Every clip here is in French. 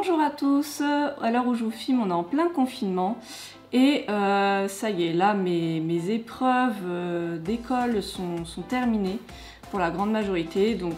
Bonjour à tous, à l'heure où je vous filme on est en plein confinement et ça y est, là mes épreuves d'école sont terminées pour la grande majorité, donc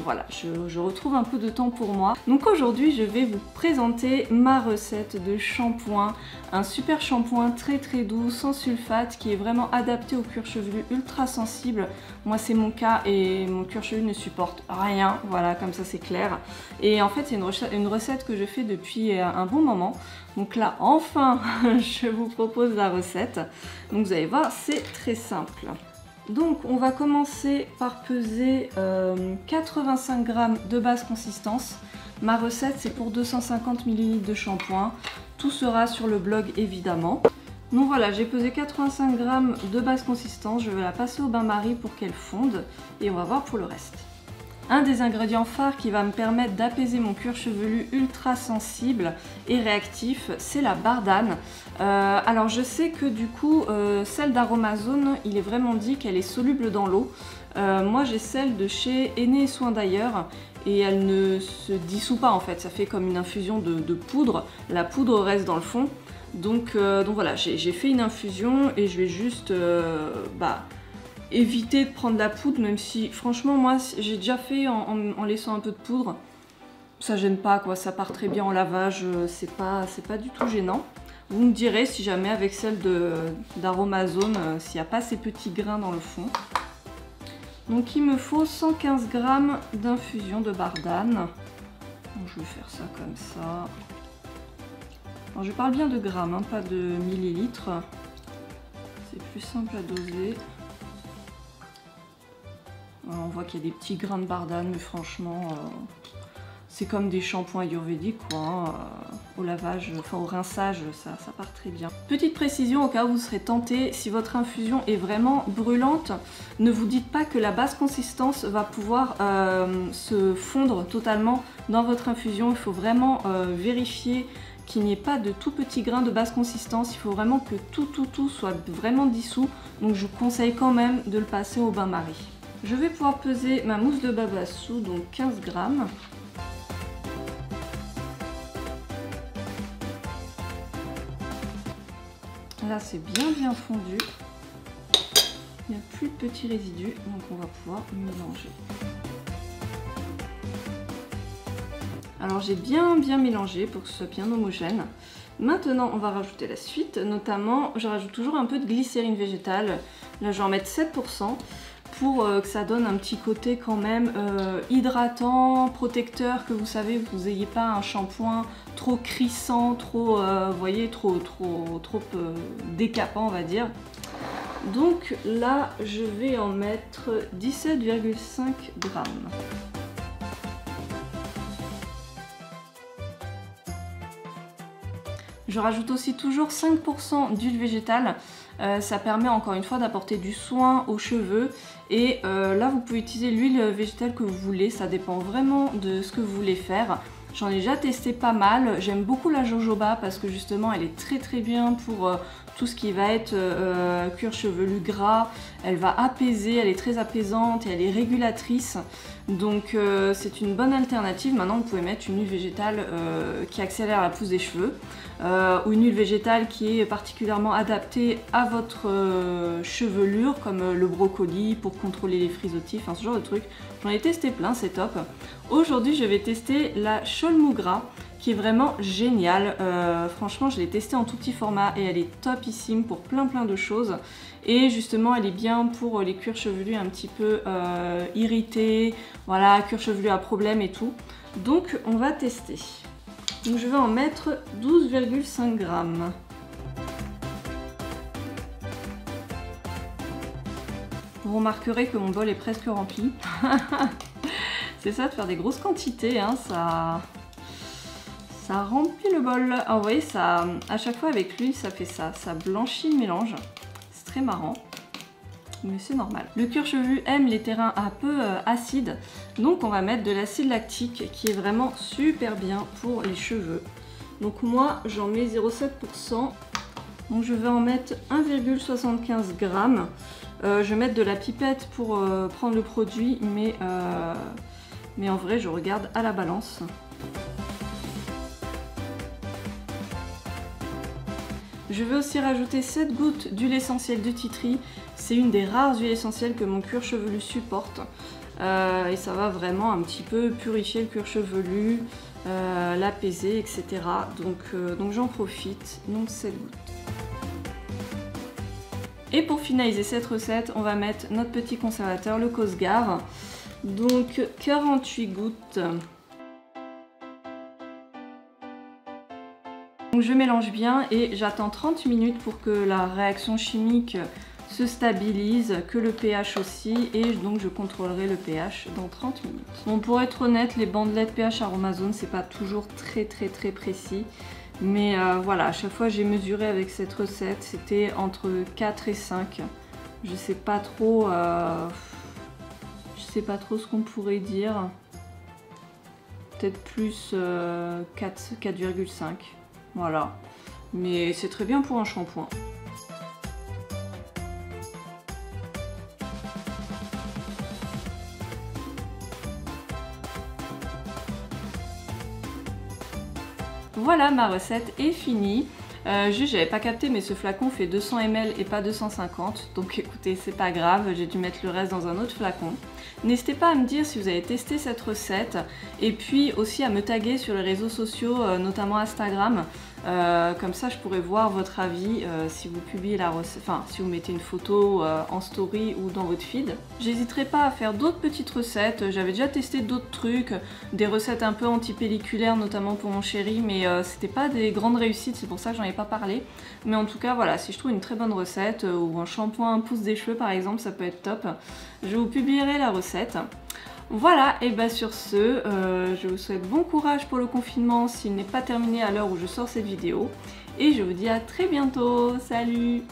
voilà, je retrouve un peu de temps pour moi. Donc aujourd'hui je vais vous présenter ma recette de shampoing, un super shampoing très doux, sans sulfate, qui est vraiment adapté au cuir chevelu ultra sensible. Moi c'est mon cas et mon cuir chevelu ne supporte rien, voilà, comme ça c'est clair. Et en fait c'est une recette que je fais depuis un bon moment. Donc là enfin je vous propose la recette. Donc vous allez voir, c'est très simple. Donc on va commencer par peser 85 g de basse consistance. Ma recette c'est pour 250 ml de shampoing. Tout sera sur le blog évidemment. Donc voilà, j'ai pesé 85 g de basse consistance. Je vais la passer au bain-marie pour qu'elle fonde et on va voir pour le reste. Un des ingrédients phares qui va me permettre d'apaiser mon cuir chevelu ultra sensible et réactif, c'est la bardane. Alors je sais que du coup, celle d'Aromazone, il est vraiment dit qu'elle est soluble dans l'eau. Moi j'ai celle de chez Aîné et Soins d'ailleurs et elle ne se dissout pas en fait, ça fait comme une infusion de poudre. La poudre reste dans le fond. Donc voilà, j'ai fait une infusion et je vais juste éviter de prendre la poudre, même si franchement moi j'ai déjà fait en laissant un peu de poudre. Ça gêne pas quoi, ça part très bien en lavage, c'est pas du tout gênant. Vous me direz si jamais avec celle d'Aromazone, s'il n'y a pas ces petits grains dans le fond. Donc il me faut 115 g d'infusion de bardane. Donc, je vais faire ça comme ça. Alors, je parle bien de grammes, hein, pas de millilitres. C'est plus simple à doser. On voit qu'il y a des petits grains de bardane, mais franchement, c'est comme des shampoings ayurvédiques, quoi. Hein. Au lavage, enfin au rinçage, ça part très bien. Petite précision au cas où vous serez tenté, si votre infusion est vraiment brûlante, ne vous dites pas que la basse consistance va pouvoir se fondre totalement dans votre infusion. Il faut vraiment vérifier qu'il n'y ait pas de tout petits grains de basse consistance. Il faut vraiment que tout soit vraiment dissous. Donc je vous conseille quand même de le passer au bain-marie. Je vais pouvoir peser ma mousse de babassu, donc 15 g. Là c'est bien fondu. Il n'y a plus de petits résidus, donc on va pouvoir mélanger. Alors j'ai bien mélangé pour que ce soit bien homogène. Maintenant on va rajouter la suite, notamment je rajoute toujours un peu de glycérine végétale. Là je vais en mettre 7%. Pour que ça donne un petit côté quand même hydratant, protecteur, que vous savez, vous n'ayez pas un shampoing trop crissant, trop, vous voyez, trop décapant on va dire. Donc là je vais en mettre 17,5 g. Je rajoute aussi toujours 5% d'huile végétale. Ça permet encore une fois d'apporter du soin aux cheveux. Et là, vous pouvez utiliser l'huile végétale que vous voulez. Ça dépend vraiment de ce que vous voulez faire. J'en ai déjà testé pas mal. J'aime beaucoup la jojoba parce que justement, elle est très bien pour tout ce qui va être cuir chevelu gras. Elle va apaiser, elle est très apaisante et elle est régulatrice. Donc c'est une bonne alternative. Maintenant, vous pouvez mettre une huile végétale qui accélère la pousse des cheveux. Ou une huile végétale qui est particulièrement adaptée à votre chevelure, comme le brocoli pour contrôler les frisottis, enfin ce genre de trucs. J'en ai testé plein, c'est top. Aujourd'hui je vais tester la Cholmoogra qui est vraiment géniale. Franchement je l'ai testée en tout petit format et elle est topissime pour plein de choses. Et justement elle est bien pour les cuirs chevelus un petit peu irrités, voilà, cuir chevelu à problème et tout. Donc on va tester. Donc je vais en mettre 12,5 g. Vous remarquerez que mon bol est presque rempli. C'est ça de faire des grosses quantités, hein, ça remplit le bol. Alors vous voyez, ça, à chaque fois avec l'huile ça fait ça blanchit le mélange. C'est très marrant. Mais c'est normal. Le cuir chevelu aime les terrains un peu acides, donc on va mettre de l'acide lactique qui est vraiment super bien pour les cheveux. Donc moi j'en mets 0,7%, donc je vais en mettre 1,75 g. Je vais mettre de la pipette pour prendre le produit, mais en vrai je regarde à la balance. Je vais aussi rajouter 7 gouttes d'huile essentielle de tea tree. C'est une des rares huiles essentielles que mon cuir chevelu supporte. Et ça va vraiment un petit peu purifier le cuir chevelu, l'apaiser, etc. Donc j'en profite, donc 7 gouttes. Et pour finaliser cette recette, on va mettre notre petit conservateur, le Cosgar. Donc 48 gouttes. Donc je mélange bien et j'attends 30 minutes pour que la réaction chimique se stabilise, que le pH aussi, et donc je contrôlerai le pH dans 30 minutes. Bon, pour être honnête, les bandelettes pH Aromazone, c'est pas toujours très précis, mais voilà, à chaque fois j'ai mesuré avec cette recette, c'était entre 4 et 5. Je sais pas trop ce qu'on pourrait dire. Peut-être plus 4,5. Voilà, mais c'est très bien pour un shampoing. Voilà, ma recette est finie. Juste, j'avais pas capté, mais ce flacon fait 200 ml et pas 250. Donc écoutez, c'est pas grave, j'ai dû mettre le reste dans un autre flacon. N'hésitez pas à me dire si vous avez testé cette recette. Et puis aussi à me taguer sur les réseaux sociaux, notamment Instagram. Comme ça, je pourrais voir votre avis si vous publiez la recette, enfin si vous mettez une photo en story ou dans votre feed. J'hésiterai pas à faire d'autres petites recettes. J'avais déjà testé d'autres trucs, des recettes un peu anti-pelliculaires, notamment pour mon chéri, mais c'était pas des grandes réussites, c'est pour ça que j'en ai pas parlé. Mais en tout cas, voilà, si je trouve une très bonne recette ou un shampoing pousse des cheveux par exemple, ça peut être top. Je vous publierai la recette. Voilà, et bah sur ce, je vous souhaite bon courage pour le confinement s'il n'est pas terminé à l'heure où je sors cette vidéo. Et je vous dis à très bientôt, salut!